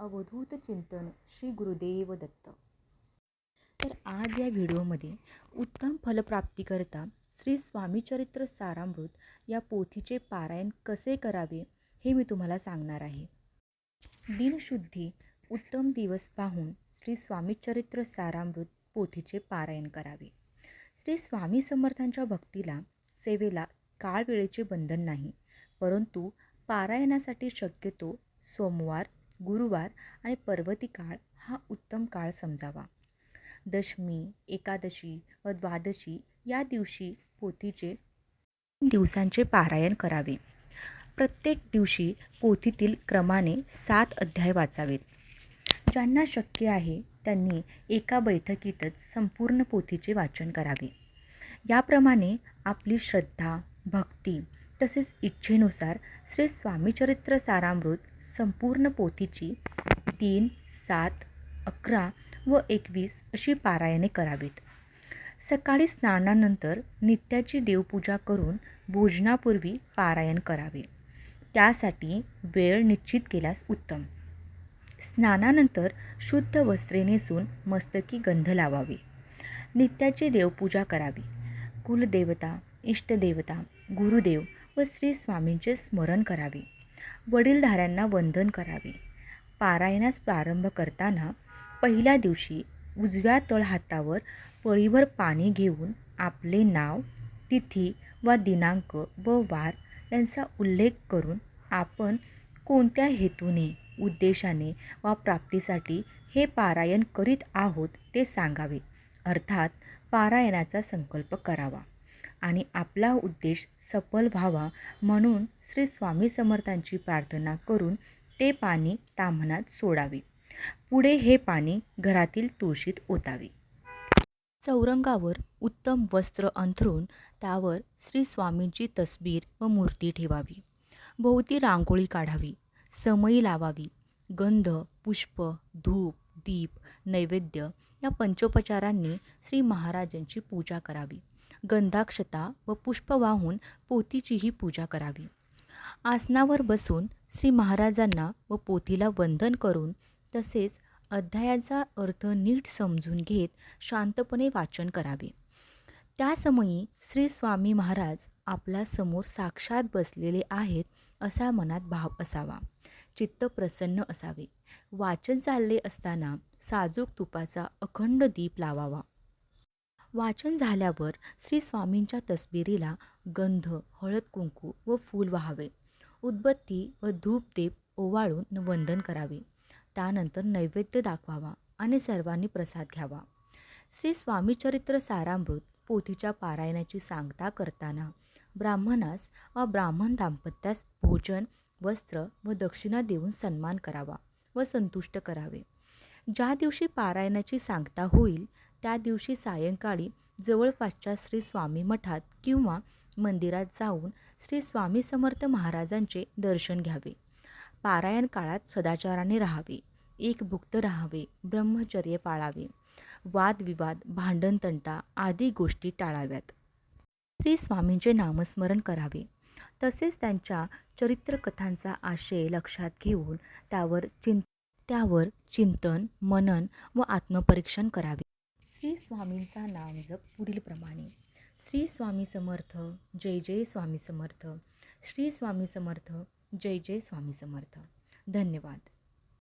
अवधूत चिंतन श्री गुरुदेव दत्त. तर आज या व्हिडिओमध्ये उत्तम फलप्राप्तीकरता श्री स्वामीचरित्र सारामृत या पोथीचे पारायण कसे करावे हे मी तुम्हाला सांगणार आहे. दिनशुद्धी उत्तम दिवस पाहून श्री स्वामीचरित्र सारामृत पोथीचे पारायण करावे. श्री स्वामी समर्थांच्या भक्तीला सेवेला काळ वेळेचे बंधन नाही, परंतु पारायणासाठी शक्यतो सोमवार, गुरुवार आणि पर्वती काळ हा उत्तम काळ समजावा. दशमी, एकादशी व द्वादशी या दिवशी पोथीचे 3 दिवसांचे पारायण करावे. प्रत्येक दिवशी पोथीतील क्रमाने 7 अध्याय वाचावेत. ज्यांना शक्य आहे त्यांनी एका बैठकीतच संपूर्ण पोथीचे वाचन करावे. याप्रमाणे आपली श्रद्धा, भक्ती तसेच इच्छेनुसार श्री स्वामीचरित्र सारामृत संपूर्ण पोथीची 3, 7, 11 व 21 अशी पारायणे करावीत. सकाळी स्नानानंतर नित्याची देवपूजा करून भोजनापूर्वी पारायण करावे. त्यासाठी वेळ निश्चित केल्यास उत्तम. स्नानानंतर शुद्ध वस्त्रे नेसून मस्तकी गंध लावावे. नित्याची देवपूजा करावी. कुलदेवता, इष्टदेवता, गुरुदेव व श्री स्वामींचे स्मरण करावे. वडीलधाऱ्यांना वंदन करावे. पारायणास प्रारंभ करताना पहिल्या दिवशी उजव्या तळहातावर पळीभर पाणी घेऊन आपले नाव, तिथी व दिनांक व वार यांचा उल्लेख करून आपण कोणत्या हेतूने, उद्देशाने वा प्राप्तीसाठी हे पारायण करीत आहोत ते सांगावे. अर्थात पारायणाचा संकल्प करावा आणि आपला उद्देश सफल व्हावा म्हणून श्री स्वामी समर्थांची प्रार्थना करून ते पाणी ताम्हणात सोडावे. पुढे हे पाणी घरातील तुळशीत ओतावे. चौरंगावर उत्तम वस्त्र अंथरून त्यावर श्री स्वामींची तसबीर व मूर्ती ठेवावी. भोवती रांगोळी काढावी. समई लावावी. गंध, पुष्प, धूप, दीप, नैवेद्य या पंचोपचारांनी श्री महाराजांची पूजा करावी. गंधाक्षता व पुष्प वाहून पोथीचीही पूजा करावी. आसनावर बसून श्री महाराजांना व पोथीला वंदन करून तसेच अध्यायाचा अर्थ नीट समजून घेत शांतपणे वाचन करावे. त्या समयी श्री स्वामी महाराज आपल्या समोर साक्षात बसलेले आहेत असा मनात भाव असावा. चित्त प्रसन्न असावे. वाचन चालले असताना साजूक तुपाचा अखंड दीप लावावा. वाचन झाल्यावर श्री स्वामींच्या तसबिरीला गंध, हळद कुंकू व फूल वाहावे. उदबत्ती व धूपदीप ओवाळून वंदन करावे. त्यानंतर नैवेद्य दाखवावा आणि सर्वांनी प्रसाद घ्यावा. श्री स्वामीचरित्र सारामृत पोथीच्या पारायणाची सांगता करताना ब्राह्मणास व ब्राह्मण दाम्पत्यास भोजन, वस्त्र व दक्षिणा देऊन सन्मान करावा व संतुष्ट करावे. ज्या दिवशी पारायणाची सांगता होईल त्या दिवशी सायंकाळी जवळपासच्या श्री स्वामी मठात किंवा मंदिरात जाऊन श्री स्वामी समर्थ महाराजांचे दर्शन घ्यावे. पारायण काळात सदाचाराने राहावे. एकभुक्त राहावे. ब्रह्मचर्य पाळावे. वादविवाद, भांडणतंटा आदी गोष्टी टाळाव्यात. श्री स्वामींचे नामस्मरण करावे. तसेच त्यांच्या चरित्रकथांचा आशय लक्षात घेऊन त्यावर चिंतन, मनन व आत्मपरीक्षण करावे. श्री स्वामींचा नामजप पुढीलप्रमाणे: श्री स्वामी समर्थ, जय जय स्वामी समर्थ. श्री स्वामी समर्थ, जय जय स्वामी समर्थ. धन्यवाद.